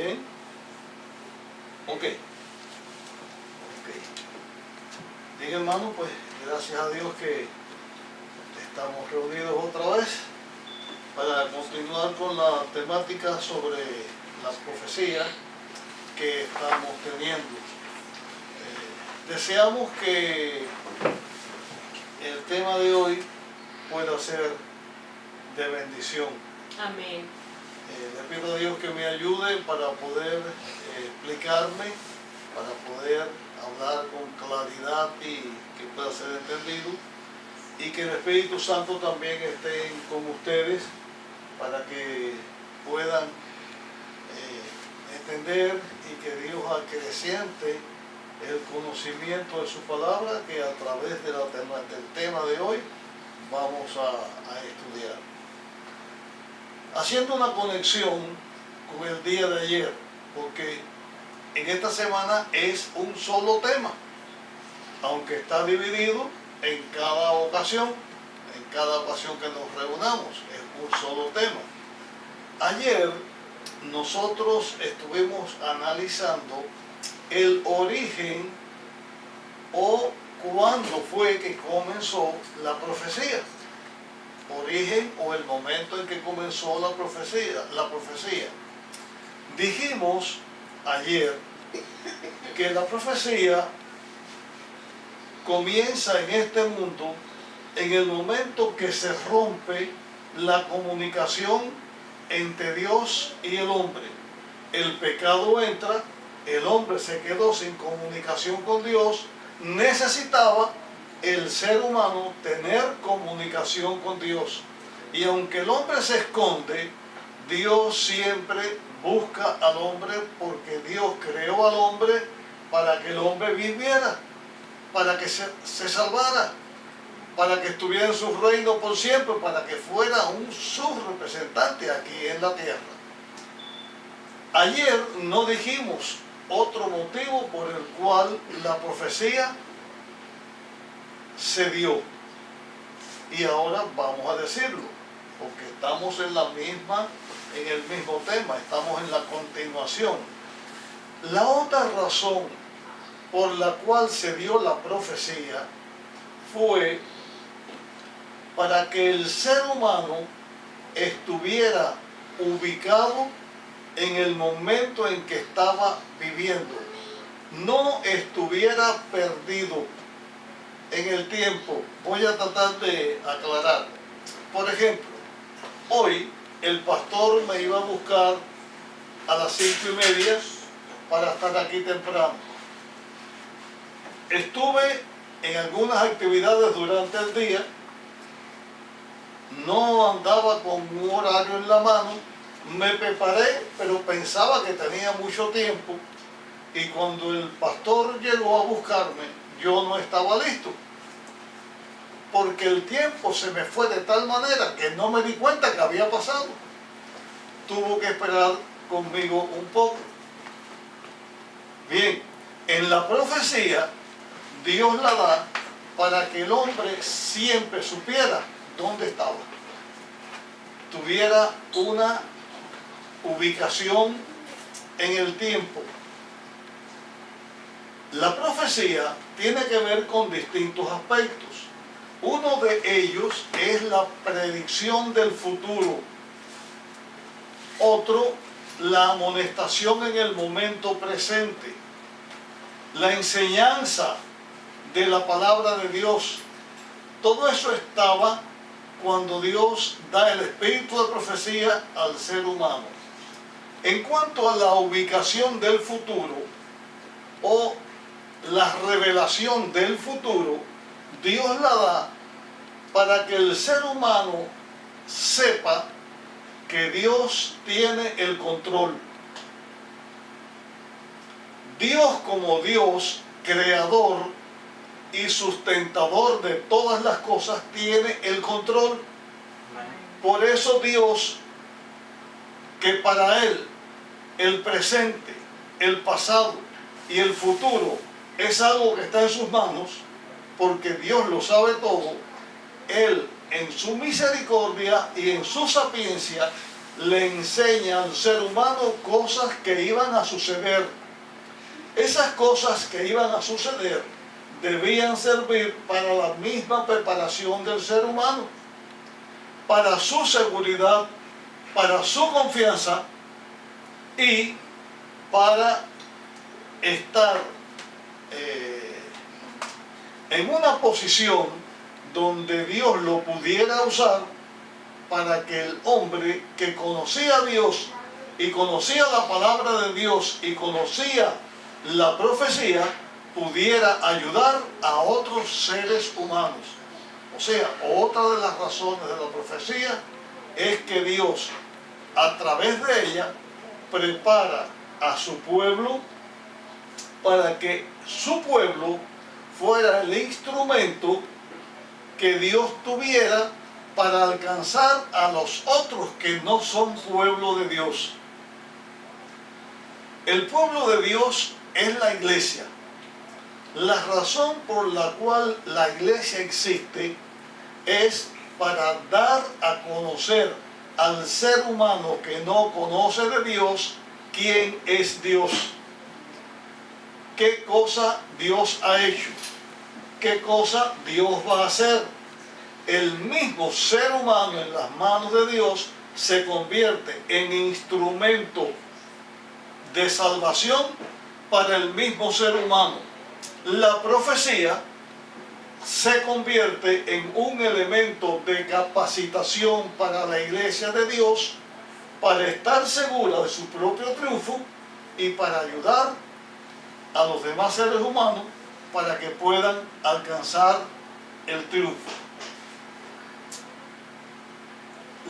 Bien. Ok. Bien, hermano, pues gracias a Dios que estamos reunidos otra vez para continuar con la temática sobre la profecía que estamos teniendo. Deseamos que el tema de hoy pueda ser de bendición. Amén. Le pido a Dios que me ayude para poder explicarme, para poder hablar con claridad y que pueda ser entendido, y que el Espíritu Santo también esté con ustedes para que puedan entender y que Dios acreciente el conocimiento de su palabra, que a través del tema de hoy vamos a estudiar. Haciendo una conexión con el día de ayer, porque en esta semana es un solo tema, aunque está dividido en cada ocasión que nos reunamos, es un solo tema. Ayer nosotros estuvimos analizando el origen o cuándo fue que comenzó la profecía. Origen o el momento en que comenzó la profecía. Dijimos ayer que la profecía comienza en este mundo en el momento que se rompe la comunicación entre Dios y el hombre. El pecado entra, el hombre se quedó sin comunicación con Dios, necesitaba el ser humano tener comunicación con Dios. Y aunque el hombre se esconde, Dios siempre busca al hombre, porque Dios creó al hombre para que el hombre viviera, para que se salvara, para que estuviera en su reino por siempre, para que fuera su representante aquí en la tierra. Ayer no dijimos otro motivo por el cual la profecía se dio, y ahora vamos a decirlo, porque estamos en el mismo tema, estamos en la continuación. La otra razón por la cual se dio la profecía fue para que el ser humano estuviera ubicado en el momento en que estaba viviendo, no estuviera perdido en el tiempo. Voy a tratar de aclarar. Por ejemplo, hoy el pastor me iba a buscar a las 5:30 para estar aquí temprano. Estuve en algunas actividades durante el día, no andaba con un horario en la mano, me preparé, pero pensaba que tenía mucho tiempo, y cuando el pastor llegó a buscarme, yo no estaba listo, porque el tiempo se me fue de tal manera que no me di cuenta que había pasado. Tuvo que esperar conmigo un poco. Bien, en la profecía Dios la da para que el hombre siempre supiera dónde estaba, tuviera una ubicación en el tiempo. La profecía tiene que ver con distintos aspectos. Uno de ellos es la predicción del futuro. Otro, la amonestación en el momento presente. La enseñanza de la palabra de Dios. Todo eso estaba cuando Dios da el espíritu de profecía al ser humano. En cuanto a la ubicación del futuro o la revelación del futuro, Dios la da para que el ser humano sepa que Dios tiene el control. Dios, como Dios, creador y sustentador de todas las cosas, tiene el control. Por eso Dios, que para Él el presente, el pasado y el futuro es algo que está en sus manos, porque Dios lo sabe todo, Él en su misericordia y en su sapiencia le enseña al ser humano cosas que iban a suceder. Esas cosas que iban a suceder debían servir para la misma preparación del ser humano, para su seguridad, para su confianza y para estar en una posición donde Dios lo pudiera usar para que el hombre que conocía a Dios y conocía la palabra de Dios y conocía la profecía pudiera ayudar a otros seres humanos. O sea, otra de las razones de la profecía es que Dios, a través de ella, prepara a su pueblo para que su pueblo fuera el instrumento que Dios tuviera para alcanzar a los otros que no son pueblo de Dios. El pueblo de Dios es la iglesia. La razón por la cual la iglesia existe es para dar a conocer al ser humano que no conoce de Dios quién es Dios, qué cosa Dios ha hecho, qué cosa Dios va a hacer. El mismo ser humano en las manos de Dios se convierte en instrumento de salvación para el mismo ser humano. La profecía se convierte en un elemento de capacitación para la iglesia de Dios para estar segura de su propio triunfo y para ayudar a los demás seres humanos para que puedan alcanzar el triunfo.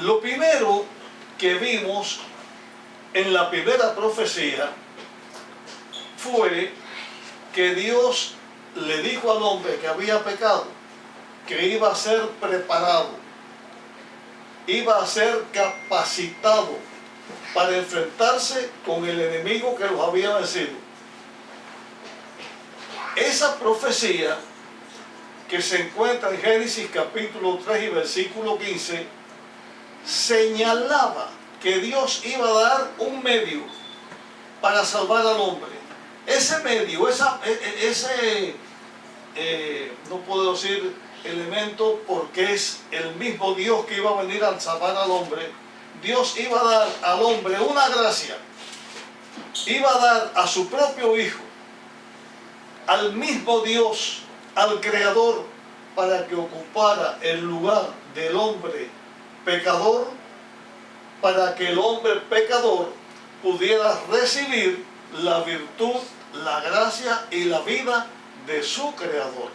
Lo primero que vimos en la primera profecía fue que Dios le dijo al hombre que había pecado que iba a ser preparado, iba a ser capacitado para enfrentarse con el enemigo que los había vencido. Esa profecía que se encuentra en Génesis capítulo 3 y versículo 15 señalaba que Dios iba a dar un medio para salvar al hombre. Ese medio, no puedo decir elemento porque es el mismo Dios que iba a venir a salvar al hombre. Dios iba a dar al hombre una gracia, iba a dar a su propio Hijo, al mismo Dios, al Creador, para que ocupara el lugar del hombre pecador, para que el hombre pecador pudiera recibir la virtud, la gracia y la vida de su Creador.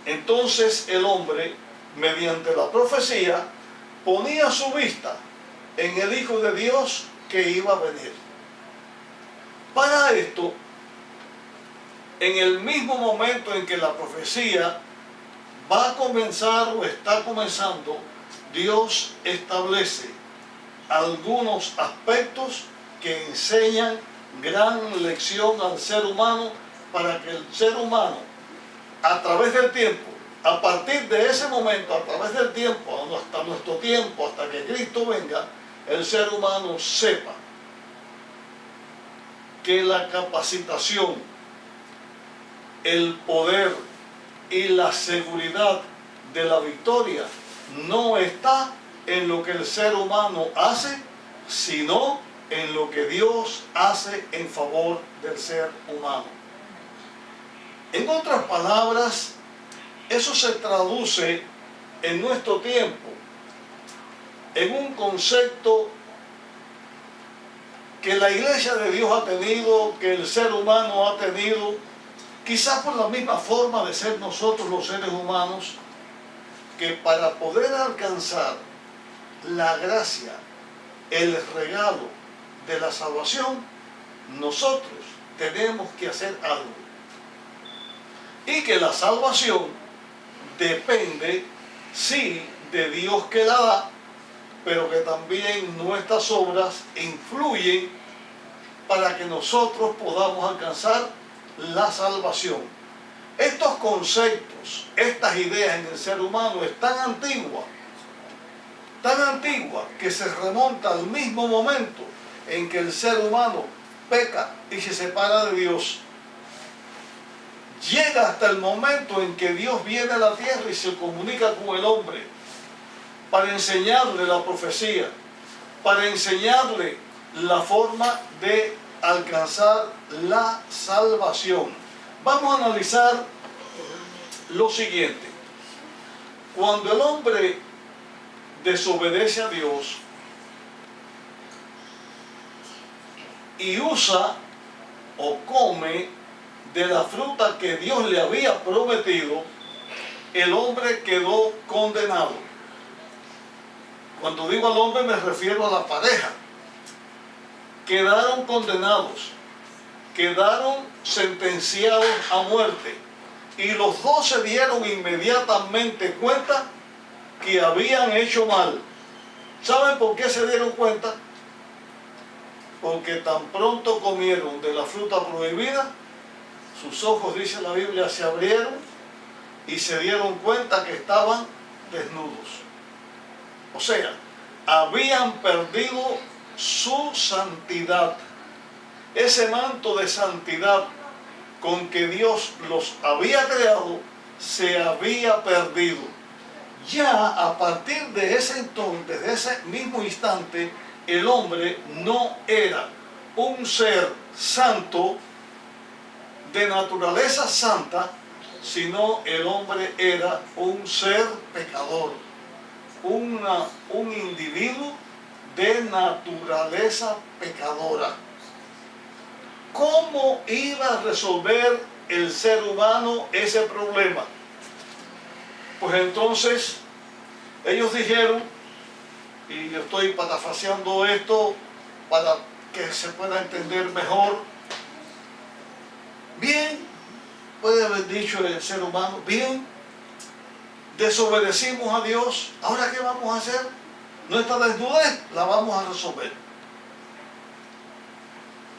Entonces el hombre, mediante la profecía, ponía su vista en el Hijo de Dios que iba a venir. Para esto, en el mismo momento en que la profecía va a comenzar o está comenzando, Dios establece algunos aspectos que enseñan gran lección al ser humano para que el ser humano, a través del tiempo, a partir de ese momento, a través del tiempo, hasta nuestro tiempo, hasta que Cristo venga, el ser humano sepa que la capacitación, el poder y la seguridad de la victoria no está en lo que el ser humano hace, sino en lo que Dios hace en favor del ser humano. En otras palabras, eso se traduce en nuestro tiempo en un concepto que la iglesia de Dios ha tenido, que el ser humano ha tenido, quizás por la misma forma de ser nosotros los seres humanos, que para poder alcanzar la gracia, el regalo de la salvación, nosotros tenemos que hacer algo. Y que la salvación depende, sí, de Dios que la da, pero que también nuestras obras influyen para que nosotros podamos alcanzar la salvación. Estos conceptos, estas ideas en el ser humano es tan antigua tan antigua que se remonta al mismo momento en que el ser humano peca y se separa de Dios. Llega hasta el momento en que Dios viene a la tierra y se comunica con el hombre para enseñarle la profecía, para enseñarle la forma de alcanzar la salvación. Vamos a analizar lo siguiente. Cuando el hombre desobedece a Dios y usa o come de la fruta que Dios le había prometido, el hombre quedó condenado. Cuando digo al hombre me refiero a la pareja. Quedaron condenados, quedaron sentenciados a muerte. Y los dos se dieron inmediatamente cuenta que habían hecho mal. ¿Saben por qué se dieron cuenta? Porque tan pronto comieron de la fruta prohibida, sus ojos, dice la Biblia, se abrieron y se dieron cuenta que estaban desnudos. O sea, habían perdido su santidad. Ese manto de santidad con que Dios los había creado, se había perdido. Ya a partir de ese entonces, de ese mismo instante, el hombre no era un ser santo, de naturaleza santa, sino el hombre era un ser pecador, un individuo de naturaleza pecadora. ¿Cómo iba a resolver el ser humano ese problema? Pues entonces ellos dijeron, y yo estoy parafraseando esto para que se pueda entender mejor, bien, puede haber dicho el ser humano, bien, desobedecimos a Dios, ¿ahora qué vamos a hacer? Nuestra desnudez la vamos a resolver.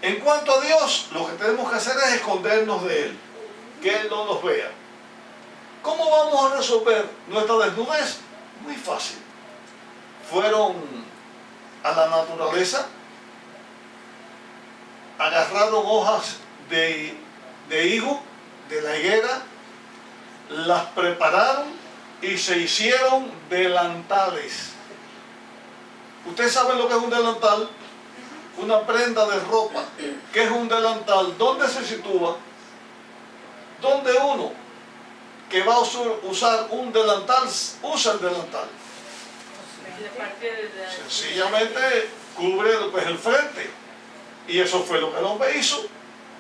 En cuanto a Dios, lo que tenemos que hacer es escondernos de Él, que Él no nos vea. ¿Cómo vamos a resolver nuestra desnudez? Muy fácil. Fueron a la naturaleza, agarraron hojas de higo, de la higuera, las prepararon y se hicieron delantales. ¿Usted sabe lo que es un delantal? Una prenda de ropa. ¿Qué es un delantal? ¿Dónde se sitúa? ¿Dónde uno que va a usar un delantal usa el delantal? Sencillamente cubre pues, el frente. Y eso fue lo que el hombre hizo.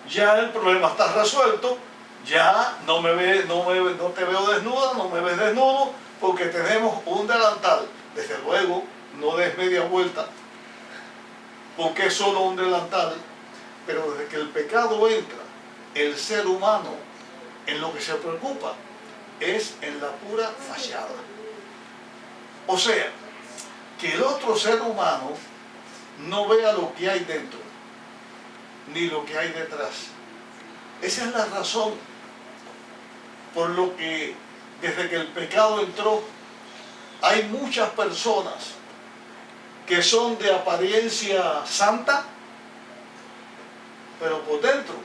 Ya el problema está resuelto. Ya no te veo desnuda, no me ves desnudo, porque tenemos un delantal. Desde luego, no des media vuelta, porque es solo un delantal. Pero desde que el pecado entra, el ser humano en lo que se preocupa es en la pura fachada. O sea, que el otro ser humano no vea lo que hay dentro, ni lo que hay detrás. Esa es la razón por lo que desde que el pecado entró, hay muchas personas que son de apariencia santa, pero por dentro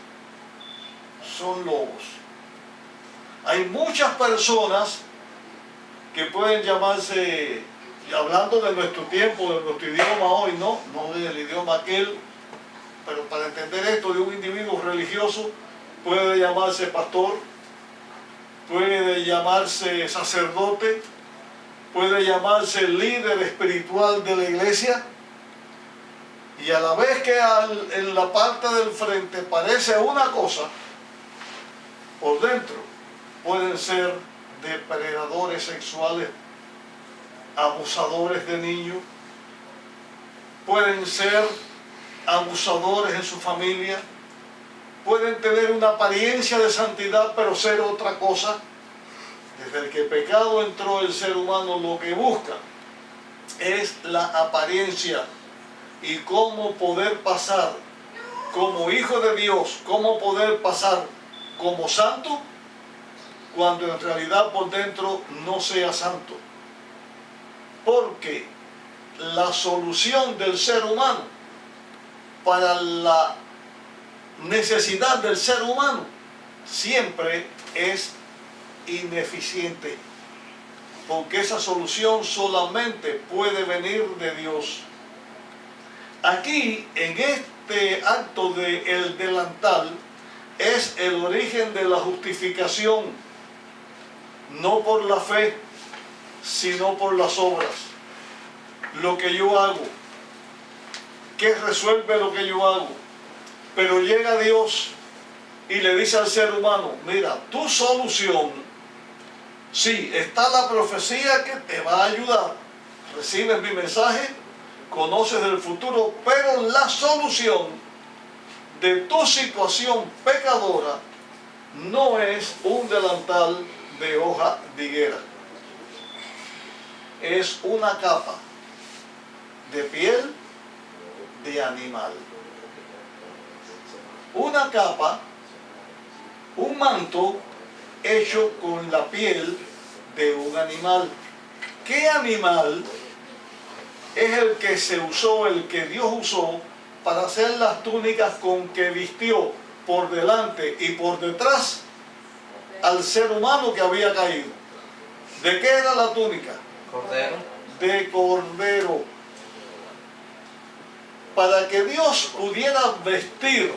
son lobos. Hay muchas personas que pueden llamarse, hablando de nuestro tiempo, de nuestro idioma hoy, no del idioma aquel, pero para entender esto de un individuo religioso, puede llamarse pastor, puede llamarse sacerdote, puede llamarse líder espiritual de la iglesia, y a la vez que en la parte del frente parece una cosa, por dentro pueden ser depredadores sexuales, abusadores de niños, pueden ser abusadores en su familia, pueden tener una apariencia de santidad pero ser otra cosa. Desde que el pecado entró, el ser humano lo que busca es la apariencia y cómo poder pasar como hijo de Dios, cómo poder pasar como santo cuando en realidad por dentro no sea santo. Porque la solución del ser humano para la necesidad del ser humano siempre es ineficiente, porque esa solución solamente puede venir de Dios. Aquí, en este acto del delantal, es el origen de la justificación, no por la fe, sino por las obras. Lo que yo hago, ¿qué resuelve lo que yo hago? Pero llega Dios y le dice al ser humano, mira, tu solución, sí, está la profecía que te va a ayudar, recibes mi mensaje, conoces el futuro, pero la solución de tu situación pecadora no es un delantal de hoja de higuera, es una capa de piel de animal. Una capa, un manto hecho con la piel de un animal. ¿Qué animal es el que se usó, el que Dios usó para hacer las túnicas con que vistió por delante y por detrás al ser humano que había caído? ¿De qué era la túnica? Cordero. De cordero. Para que Dios pudiera vestir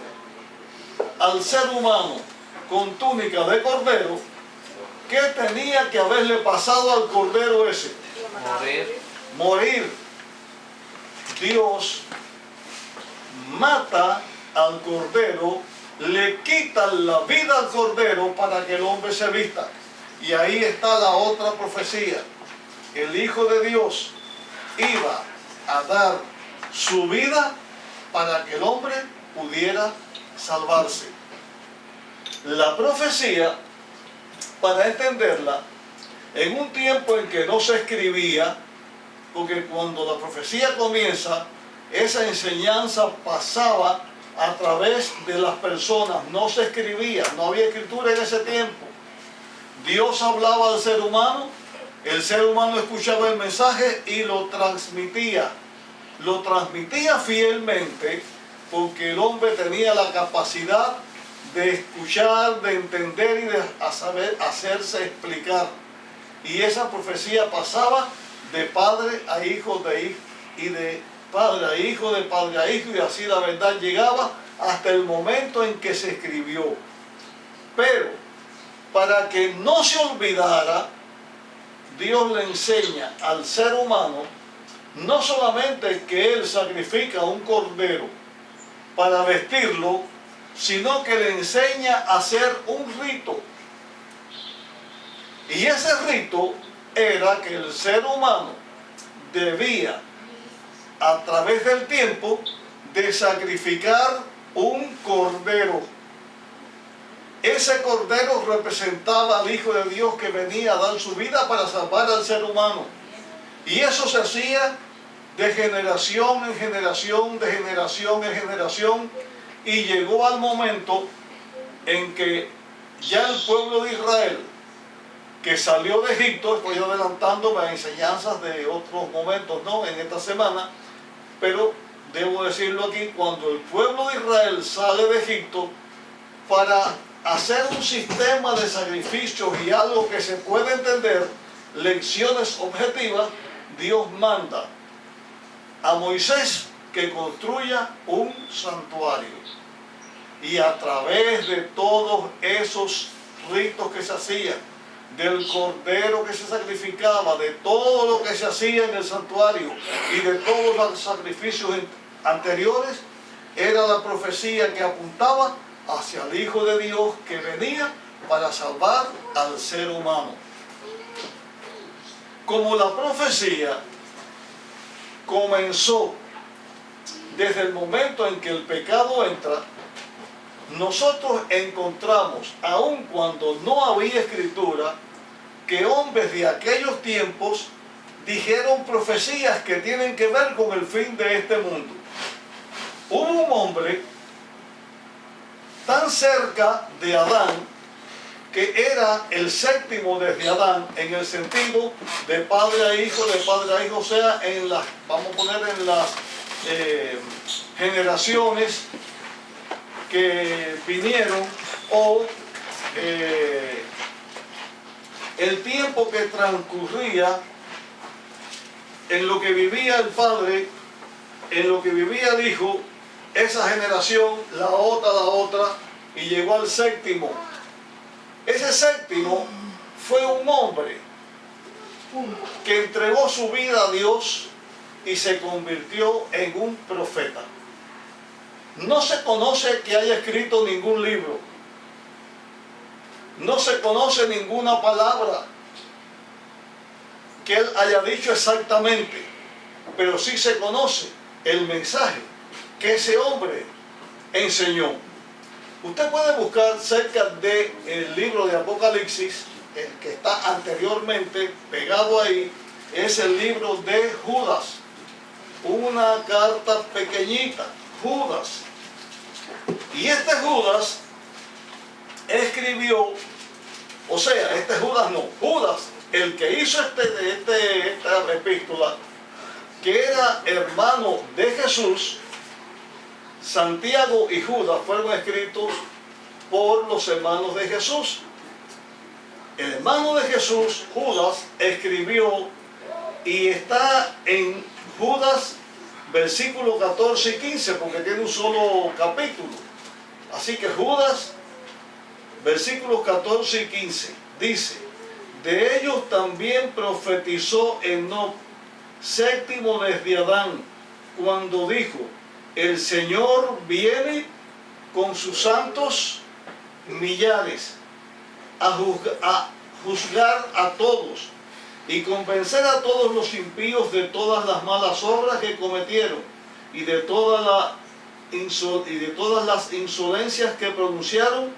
al ser humano con túnica de cordero, ¿qué tenía que haberle pasado al cordero ese? Morir. Morir. Dios mata al cordero, le quita la vida al cordero para que el hombre se vista. Y ahí está la otra profecía. El Hijo de Dios iba a dar su vida para que el hombre pudiera salvarse. La profecía, para entenderla, en un tiempo en que no se escribía, porque cuando la profecía comienza, esa enseñanza pasaba a través de las personas, no se escribía, no había escritura en ese tiempo. Dios hablaba al ser humano, el ser humano escuchaba el mensaje y lo transmitía fielmente, porque el hombre tenía la capacidad de escuchar, de entender y de hacerse explicar. Y esa profecía pasaba de padre a hijo, y de padre a hijo, de padre a hijo, y así la verdad llegaba hasta el momento en que se escribió. Pero para que no se olvidara, Dios le enseña al ser humano no solamente que Él sacrifica un cordero para vestirlo, sino que le enseña a hacer un rito. Y ese rito era que el ser humano debía, a través del tiempo, de sacrificar un cordero. Ese cordero representaba al Hijo de Dios que venía a dar su vida para salvar al ser humano. Y eso se hacía de generación en generación, de generación en generación, y llegó al momento en que ya el pueblo de Israel, que salió de Egipto, estoy adelantándome a enseñanzas de otros momentos, ¿no?, en esta semana, pero debo decirlo aquí, cuando el pueblo de Israel sale de Egipto para hacer un sistema de sacrificios y algo que se puede entender, lecciones objetivas, Dios manda a Moisés que construya un santuario. Y a través de todos esos ritos que se hacían, del cordero que se sacrificaba, de todo lo que se hacía en el santuario y de todos los sacrificios anteriores, era la profecía que apuntaba hacia el Hijo de Dios que venía para salvar al ser humano. Como la profecía comenzó desde el momento en que el pecado entra, nosotros encontramos, aun cuando no había escritura, que hombres de aquellos tiempos dijeron profecías que tienen que ver con el fin de este mundo. Hubo un hombre tan cerca de Adán que era el séptimo desde Adán, en el sentido de padre a hijo, o sea, vamos a poner en las generaciones que vinieron, o el tiempo que transcurría en lo que vivía el padre, en lo que vivía el hijo, esa generación, la otra, y llegó al séptimo. Ese séptimo fue un hombre que entregó su vida a Dios y se convirtió en un profeta. No se conoce que haya escrito ningún libro. No se conoce ninguna palabra que él haya dicho exactamente, pero sí se conoce el mensaje que ese hombre enseñó. Usted puede buscar cerca del libro de Apocalipsis, el que está anteriormente pegado ahí, es el libro de Judas. Una carta pequeñita, Judas. Y este Judas escribió, Judas, el que hizo esta epístola, que era hermano de Jesús, Santiago y Judas fueron escritos por los hermanos de Jesús. El hermano de Jesús, Judas, escribió, y está en Judas versículos 14 y 15, porque tiene un solo capítulo. Así que Judas, versículos 14 y 15, dice: de ellos también profetizó Enoc, séptimo desde Adán, cuando dijo: el Señor viene con sus santos millares a juzgar a todos y convencer a todos los impíos de todas las malas obras que cometieron y de todas las insolencias que pronunciaron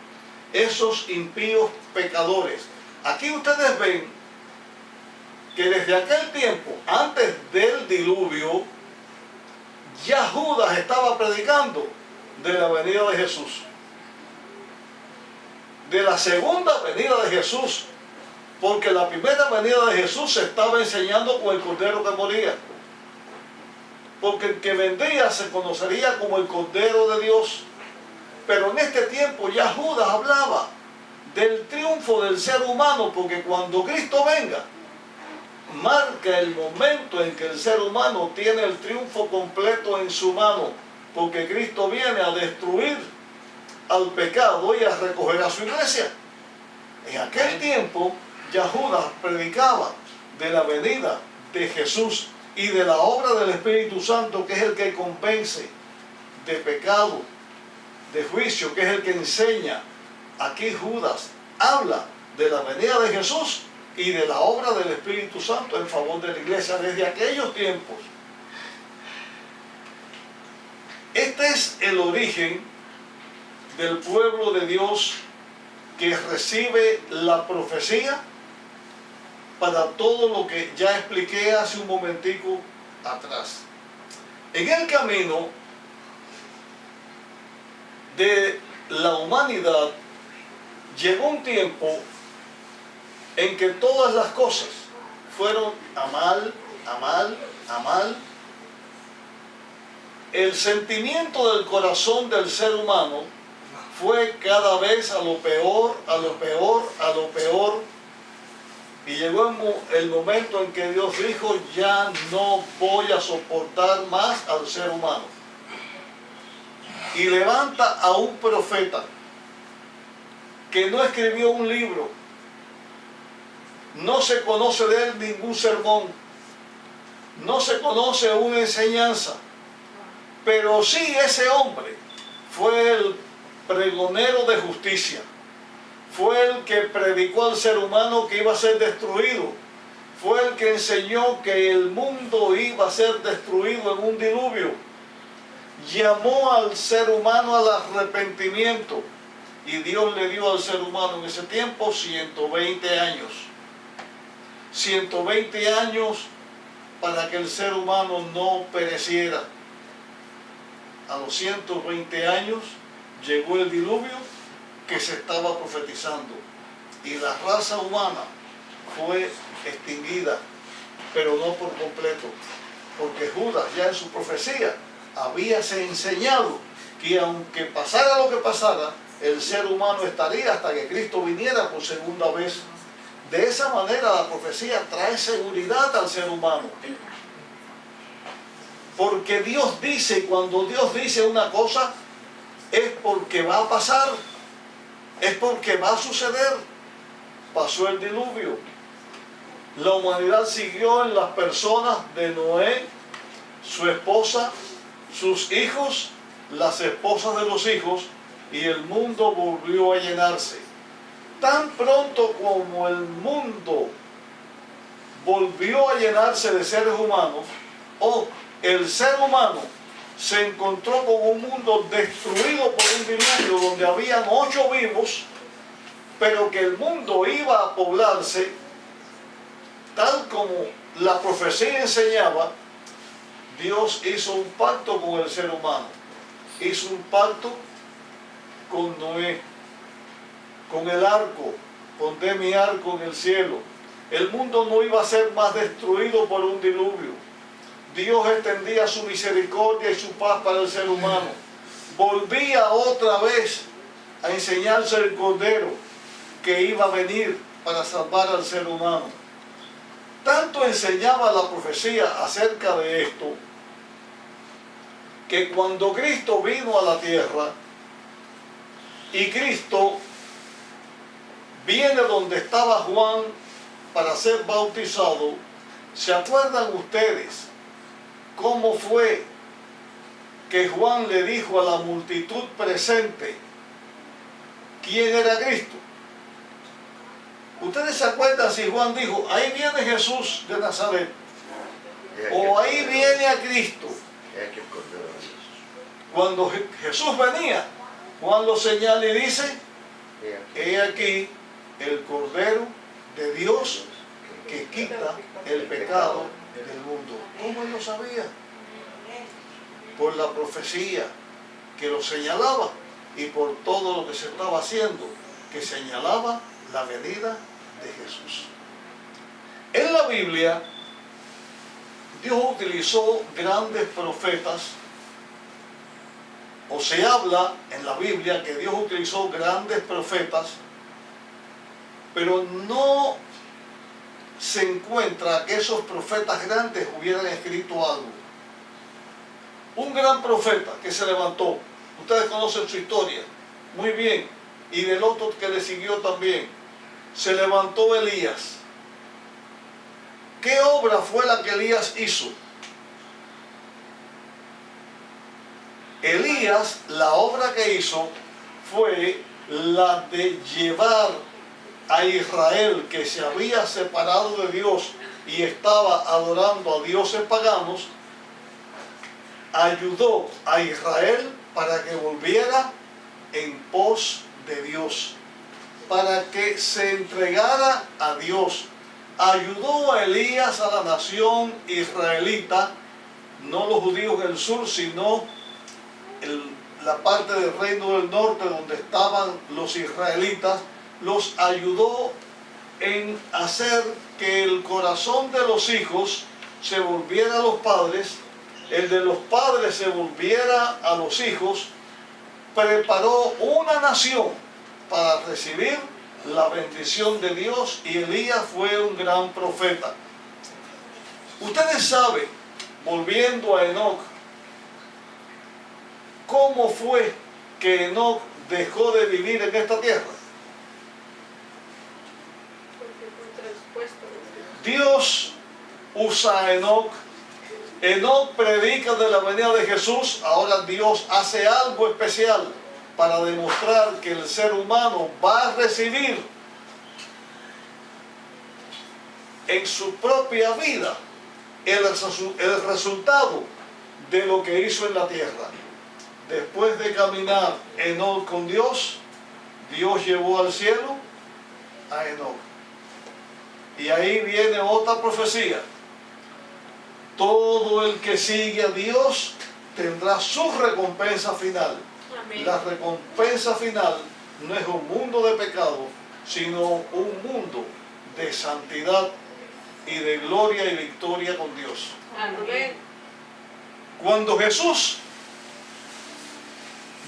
esos impíos pecadores. Aquí ustedes ven que desde aquel tiempo, antes del diluvio, ya Judas estaba predicando de la venida de Jesús, de la segunda venida de Jesús, porque la primera venida de Jesús se estaba enseñando con el Cordero que moría, porque el que vendría se conocería como el Cordero de Dios. Pero en este tiempo ya Judas hablaba del triunfo del ser humano, porque cuando Cristo venga, marca el momento en que el ser humano tiene el triunfo completo en su mano, porque Cristo viene a destruir al pecado y a recoger a su iglesia. En aquel tiempo ya Judas predicaba de la venida de Jesús y de la obra del Espíritu Santo, que es el que convence de pecado, de juicio, que es el que enseña. Aquí Judas habla de la venida de Jesús y de la obra del Espíritu Santo en favor de la iglesia desde aquellos tiempos. Este es el origen del pueblo de Dios que recibe la profecía para todo lo que ya expliqué hace un momentico atrás. En el camino de la humanidad llegó un tiempo en que todas las cosas fueron a mal. El sentimiento del corazón del ser humano fue cada vez a lo peor. Y llegó el momento en que Dios dijo: ya no voy a soportar más al ser humano. Y levanta a un profeta que no escribió un libro, no se conoce de él ningún sermón, no se conoce una enseñanza, pero sí ese hombre fue el pregonero de justicia, fue el que predicó al ser humano que iba a ser destruido, fue el que enseñó que el mundo iba a ser destruido en un diluvio, llamó al ser humano al arrepentimiento, y Dios le dio al ser humano en ese tiempo 120 años. 120 años para que el ser humano no pereciera. A los 120 años llegó el diluvio que se estaba profetizando. y la raza humana fue extinguida, pero no por completo, porque Judas ya en su profecía había enseñado que aunque pasara lo que pasara, el ser humano estaría hasta que Cristo viniera por segunda vez. De esa manera la profecía trae seguridad al ser humano. Porque Dios dice, y cuando Dios dice una cosa, es porque va a pasar, es porque va a suceder. Pasó el diluvio. La humanidad siguió en las personas de Noé, su esposa, sus hijos, las esposas de los hijos, y el mundo volvió a llenarse. Tan pronto como el mundo volvió a llenarse de seres humanos, o el ser humano se encontró con un mundo destruido por un diluvio donde habían 8 vivos, pero que el mundo iba a poblarse, tal como la profecía enseñaba, Dios hizo un pacto con el ser humano. Hizo un pacto con Noé, con el arco, pondré mi arco en el cielo. El mundo no iba a ser más destruido por un diluvio. Dios extendía su misericordia y su paz para el ser humano. Volvía otra vez a enseñarse el Cordero que iba a venir para salvar al ser humano. Tanto enseñaba la profecía acerca de esto, que cuando Cristo vino a la tierra, y Cristo viene donde estaba Juan para ser bautizado, ¿se acuerdan ustedes cómo fue que Juan le dijo a la multitud presente quién era Cristo? ¿Ustedes se acuerdan si Juan dijo, ahí viene Jesús de Nazaret? O ahí viene a Cristo. Cuando Jesús venía, Juan lo señala y dice, he aquí el Cordero de Dios que quita el pecado del mundo. ¿Cómo él lo sabía? Por la profecía que lo señalaba y por todo lo que se estaba haciendo, que señalaba la venida de Jesús. En la Biblia, Dios utilizó grandes profetas, o se habla en la Biblia que Dios utilizó grandes profetas, pero no se encuentra que esos profetas grandes hubieran escrito algo. Un gran profeta que se levantó, ustedes conocen su historia muy bien, y del otro que le siguió también, se levantó Elías. ¿Qué obra fue la que Elías hizo? Elías, la obra que hizo fue la de llevar a Israel, que se había separado de Dios y estaba adorando a dioses paganos, ayudó a Israel para que volviera en pos de Dios, para que se entregara a Dios. Ayudó a Elías a la nación israelita, no los judíos del sur, sino la parte del reino del norte donde estaban los israelitas. Los ayudó en hacer que el corazón de los hijos se volviera a los padres, el de los padres se volviera a los hijos. Preparó una nación para recibir la bendición de Dios, y Elías fue un gran profeta. Ustedes saben, volviendo a Enoc, ¿cómo fue que Enoc dejó de vivir en esta tierra? Dios usa a Enoc. Enoc predica de la venida de Jesús. Ahora Dios hace algo especial para demostrar que el ser humano va a recibir en su propia vida el resultado de lo que hizo en la tierra. Después de caminar Enoc con Dios, Dios llevó al cielo a Enoc. Y ahí viene otra profecía. Todo el que sigue a Dios tendrá su recompensa final. Amén. La recompensa final no es un mundo de pecado, sino un mundo de santidad y de gloria y victoria con Dios. Amén. Cuando Jesús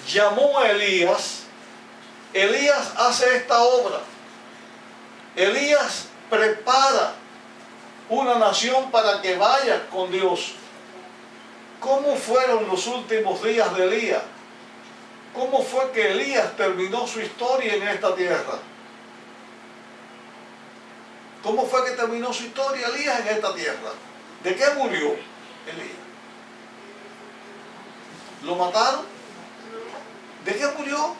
llamó a Elías, Elías hace esta obra. Elías prepara una nación para que vaya con Dios. ¿Cómo fueron los últimos días de Elías? ¿Cómo fue que Elías terminó su historia en esta tierra? ¿Cómo fue que terminó su historia Elías en esta tierra? ¿De qué murió Elías? ¿Lo mataron? ¿De qué murió?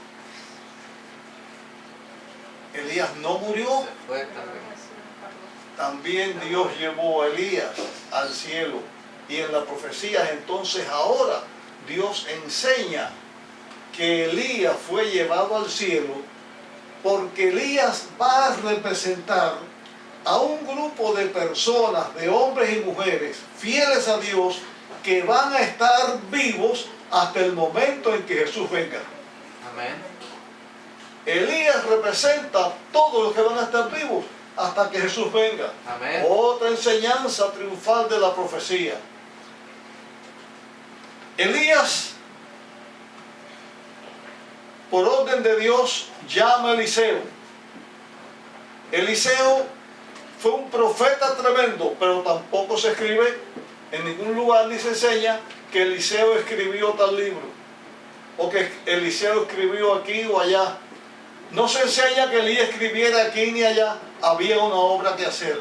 Elías no murió. Se fue también. También Dios llevó a Elías al cielo. Y en la profecía entonces ahora Dios enseña que Elías fue llevado al cielo porque Elías va a representar a un grupo de personas, de hombres y mujeres fieles a Dios, que van a estar vivos hasta el momento en que Jesús venga. Amén. Elías representa a todos los que van a estar vivos hasta que Jesús venga. Amén. Otra enseñanza triunfal de la profecía. Elías, por orden de Dios, llama a Eliseo. Eliseo fue un profeta tremendo, pero tampoco se escribe en ningún lugar ni se enseña que Eliseo escribió tal libro o que Eliseo escribió aquí o allá. No se enseña que Elías escribiera aquí ni allá. Había una obra que hacer.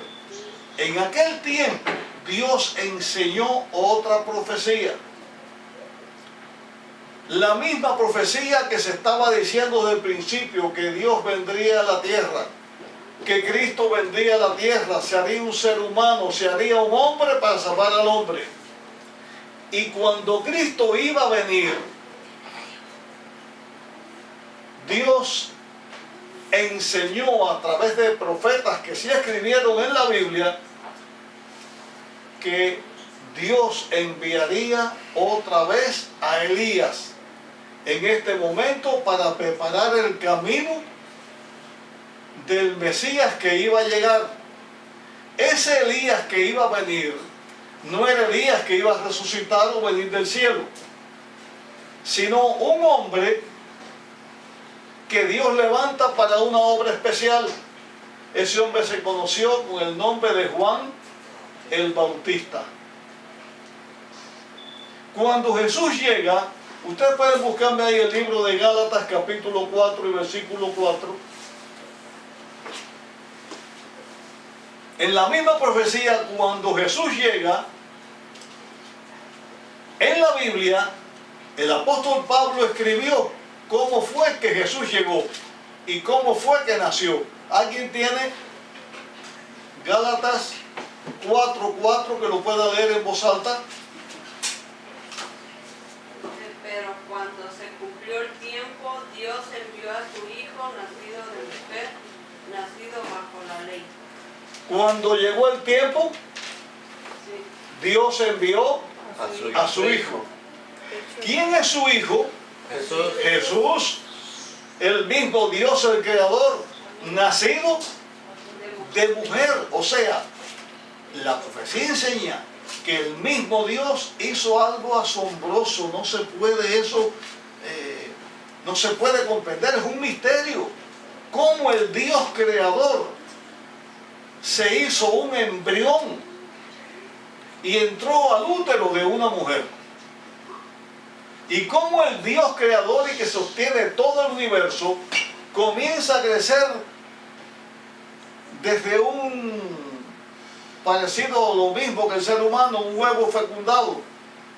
En aquel tiempo Dios enseñó otra profecía. La misma profecía que se estaba diciendo desde el principio, que Dios vendría a la tierra, que Cristo vendría a la tierra, se haría un ser humano, se haría un hombre para salvar al hombre. Y cuando Cristo iba a venir, Dios enseñó a través de profetas que sí escribieron en la Biblia que Dios enviaría otra vez a Elías en este momento para preparar el camino del Mesías que iba a llegar. Ese Elías que iba a venir no era Elías que iba a resucitar o venir del cielo, sino un hombre que Dios levanta para una obra especial. Ese hombre se conoció con el nombre de Juan el Bautista. Cuando Jesús llega, ustedes pueden buscarme ahí el libro de Gálatas capítulo 4 y versículo 4. En la misma profecía, cuando Jesús llega, en la Biblia, el apóstol Pablo escribió cómo fue que Jesús llegó y cómo fue que nació. ¿Alguien tiene Gálatas 4:4 que lo pueda leer en voz alta? Pero cuando se cumplió el tiempo, Dios envió a su Hijo, nacido de mujer, nacido bajo la ley. Cuando llegó el tiempo, Sí. Dios envió A a su Hijo. ¿Quién es su Hijo? Jesús. Jesús, el mismo Dios, el Creador, nacido de mujer. O sea, la profecía enseña que el mismo Dios hizo algo asombroso. No se puede eso, no se puede comprender, es un misterio. Cómo el Dios Creador se hizo un embrión y entró al útero de una mujer. Y cómo el Dios Creador y que sostiene todo el universo comienza a crecer desde un parecido a lo mismo que el ser humano, un huevo fecundado,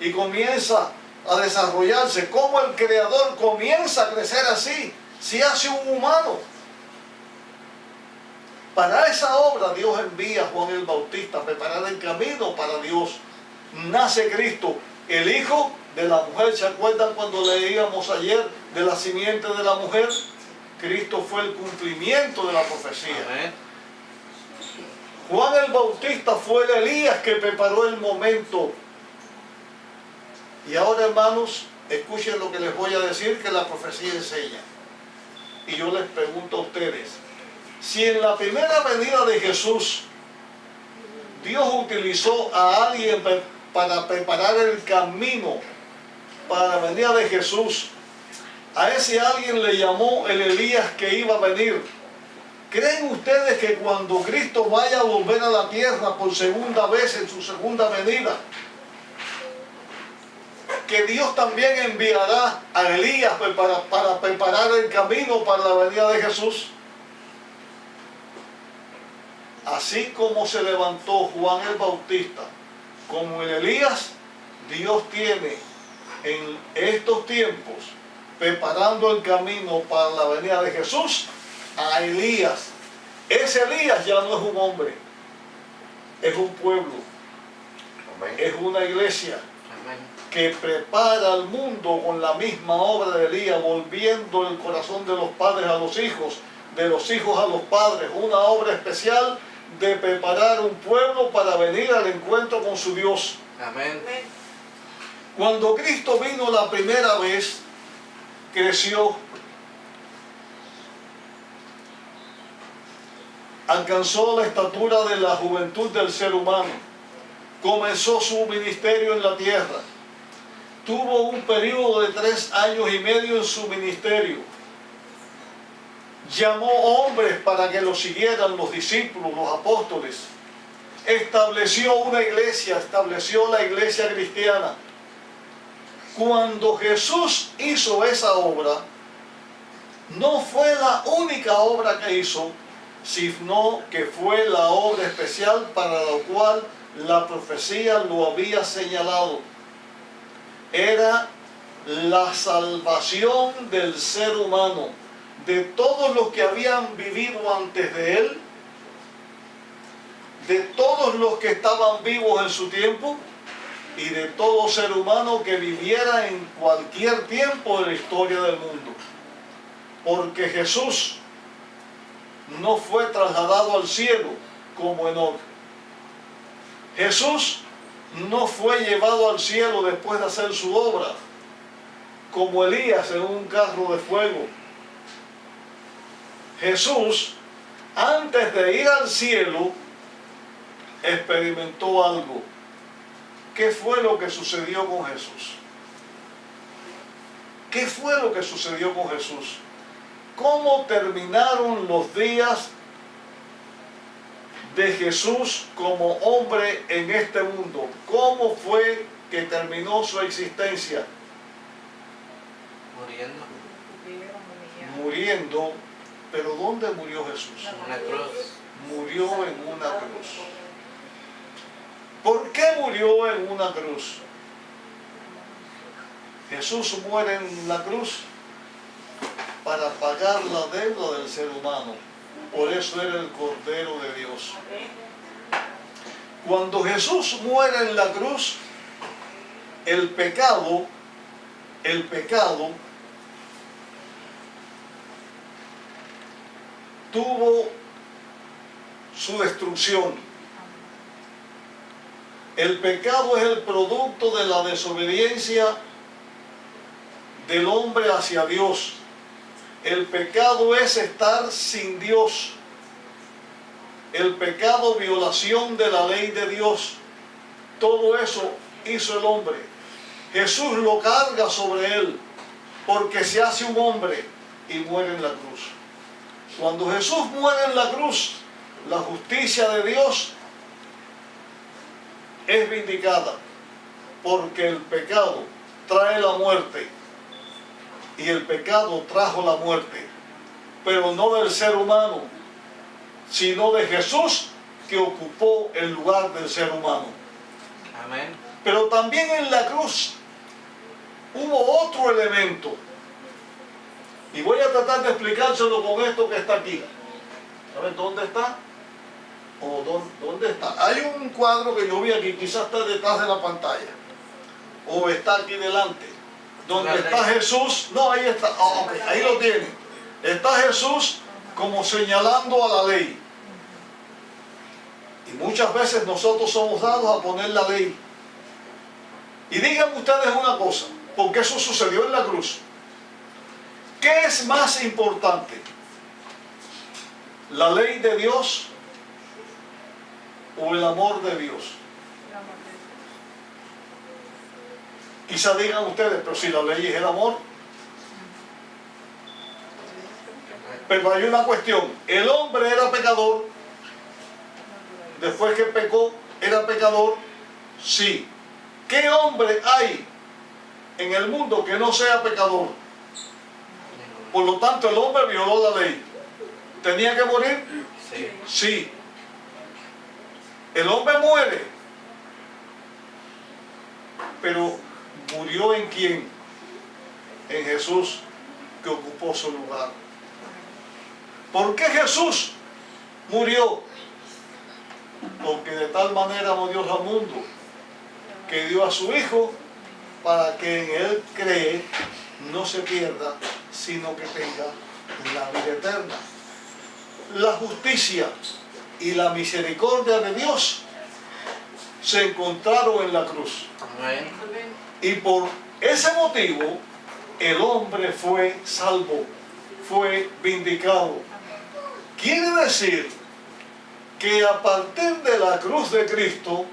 y comienza a desarrollarse. Cómo el Creador comienza a crecer así, si hace un humano. Para esa obra Dios envía a Juan el Bautista a preparar el camino para Dios. Nace Cristo, el Hijo de la mujer. ¿Se acuerdan cuando leíamos ayer de la simiente de la mujer? Cristo fue el cumplimiento de la profecía. Amén. Juan el Bautista fue el Elías que preparó el momento. Y ahora, hermanos, escuchen lo que les voy a decir, que la profecía enseña. Y yo les pregunto a ustedes, Si en la primera venida de Jesús Dios utilizó a alguien para preparar el camino para la venida de Jesús, a ese alguien le llamó el Elías que iba a venir. ¿Creen ustedes que cuando Cristo vaya a volver a la tierra por segunda vez en su segunda venida, que Dios también enviará a Elías para preparar el camino para la venida de Jesús? Así como se levantó Juan el Bautista como en Elías, Dios tiene en estos tiempos preparando el camino para la venida de Jesús a Elías. Ese Elías ya no es un hombre, es un pueblo, es una iglesia que prepara al mundo con la misma obra de Elías, volviendo el corazón de los padres a los hijos, de los hijos a los padres, una obra especial de preparar un pueblo para venir al encuentro con su Dios. Amén. Cuando Cristo vino la primera vez, creció, alcanzó la estatura de la juventud del ser humano, comenzó su ministerio en la tierra, tuvo un periodo de 3 años y medio en su ministerio, llamó hombres para que lo siguieran, los discípulos, los apóstoles, estableció una iglesia, estableció la iglesia cristiana. Cuando Jesús hizo esa obra, no fue la única obra que hizo, sino que fue la obra especial para la cual la profecía lo había señalado. Era la salvación del ser humano, de todos los que habían vivido antes de él, de todos los que estaban vivos en su tiempo y de todo ser humano que viviera en cualquier tiempo de la historia del mundo. Porque Jesús no fue trasladado al cielo como Enoc. Jesús no fue llevado al cielo después de hacer su obra como Elías en un carro de fuego. Jesús, antes de ir al cielo, experimentó algo. ¿Qué fue lo que sucedió con Jesús? ¿Qué fue lo que sucedió con Jesús? ¿Cómo terminaron los días de Jesús como hombre en este mundo? ¿Cómo fue que terminó su existencia? Muriendo. Muriendo. ¿Pero dónde murió Jesús? En una cruz. Murió en una cruz. ¿Por qué murió en una cruz? Jesús muere en la cruz para pagar la deuda del ser humano. Por eso era el Cordero de Dios. Cuando Jesús muere en la cruz, el pecado tuvo su destrucción. El pecado es el producto de la desobediencia del hombre hacia Dios. El pecado es estar sin Dios. El pecado, violación de la ley de Dios. Todo eso hizo el hombre. Jesús lo carga sobre él porque se hace un hombre y muere en la cruz. Cuando Jesús muere en la cruz, la justicia de Dios es vindicada, porque el pecado trae la muerte y el pecado trajo la muerte, pero no del ser humano, sino de Jesús, que ocupó el lugar del ser humano. Amén. Pero también en la cruz hubo otro elemento, y voy a tratar de explicárselo con esto que está aquí. A ver, ¿dónde está? ¿Dónde está? Hay un cuadro que yo vi aquí, quizás está detrás de la pantalla, o está aquí delante, donde está Jesús. No, ahí está. Okay, ahí lo tienen. Está Jesús como señalando a la ley. Y muchas veces nosotros somos dados a poner la ley. Y díganme ustedes una cosa, porque eso sucedió en la cruz. ¿Qué es más importante? ¿La ley de Dios o el amor de Dios? Quizá digan ustedes, pero si la ley es el amor. Pero hay una cuestión. El hombre era pecador. Después que pecó, era pecador. Sí. ¿Qué hombre hay en el mundo que no sea pecador? Por lo tanto, el hombre violó la ley. ¿Tenía que morir? Sí. Sí. El hombre muere. Pero ¿murió en quién? En Jesús, que ocupó su lugar. ¿Por qué Jesús murió? Porque de tal manera amó Dios al mundo, que dio a su Hijo para que en Él cree, no se pierda, sino que tenga la vida eterna. La justicia y la misericordia de Dios se encontraron en la cruz. Amén. Y por ese motivo, el hombre fue salvo, fue vindicado. Quiere decir que a partir de la cruz de Cristo,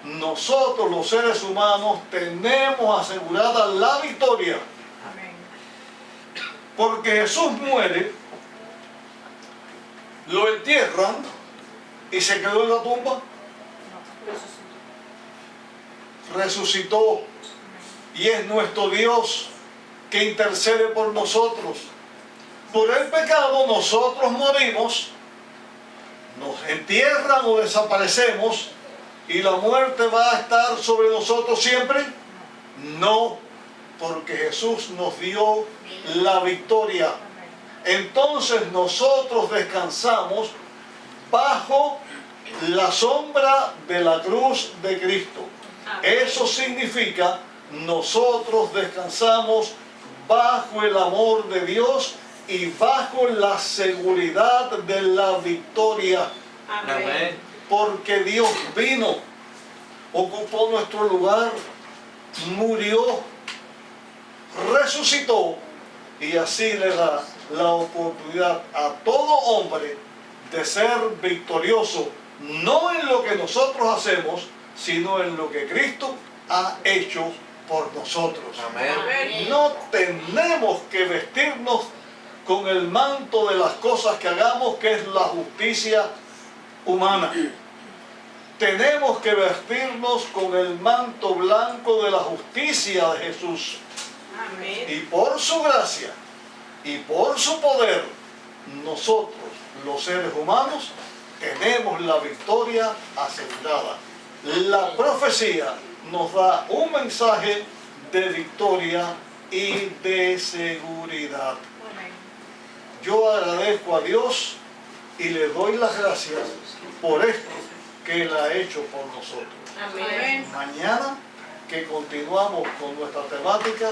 nosotros los seres humanos tenemos asegurada la victoria. Porque Jesús muere, lo entierran y se quedó en la tumba. Resucitó y es nuestro Dios que intercede por nosotros. Por el pecado nosotros morimos, nos entierran o desaparecemos y la muerte va a estar sobre nosotros siempre. No, porque Jesús nos dio la victoria. Entonces nosotros descansamos bajo la sombra de la cruz de Cristo. Eso significa nosotros descansamos bajo el amor de Dios y bajo la seguridad de la victoria. Amén. Porque Dios vino, ocupó nuestro lugar, murió, resucitó y así le da la oportunidad a todo hombre de ser victorioso, no en lo que nosotros hacemos, sino en lo que Cristo ha hecho por nosotros. Amén. No tenemos que vestirnos con el manto de las cosas que hagamos, que es la justicia humana. Tenemos que vestirnos con el manto blanco de la justicia de Jesús. Y por su gracia y por su poder, nosotros, los seres humanos, tenemos la victoria asegurada. La profecía nos da un mensaje de victoria y de seguridad. Yo agradezco a Dios y le doy las gracias por esto que Él ha hecho por nosotros. Amén. Mañana, que continuamos con nuestra temática,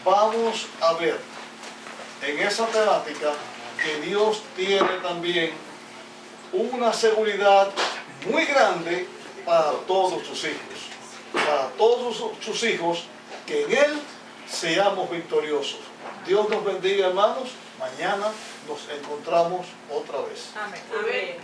vamos a ver en esa temática que Dios tiene también una seguridad muy grande para todos sus hijos. Para todos sus hijos, que en Él seamos victoriosos. Dios nos bendiga, hermanos. Mañana nos encontramos otra vez. Amén. Amén.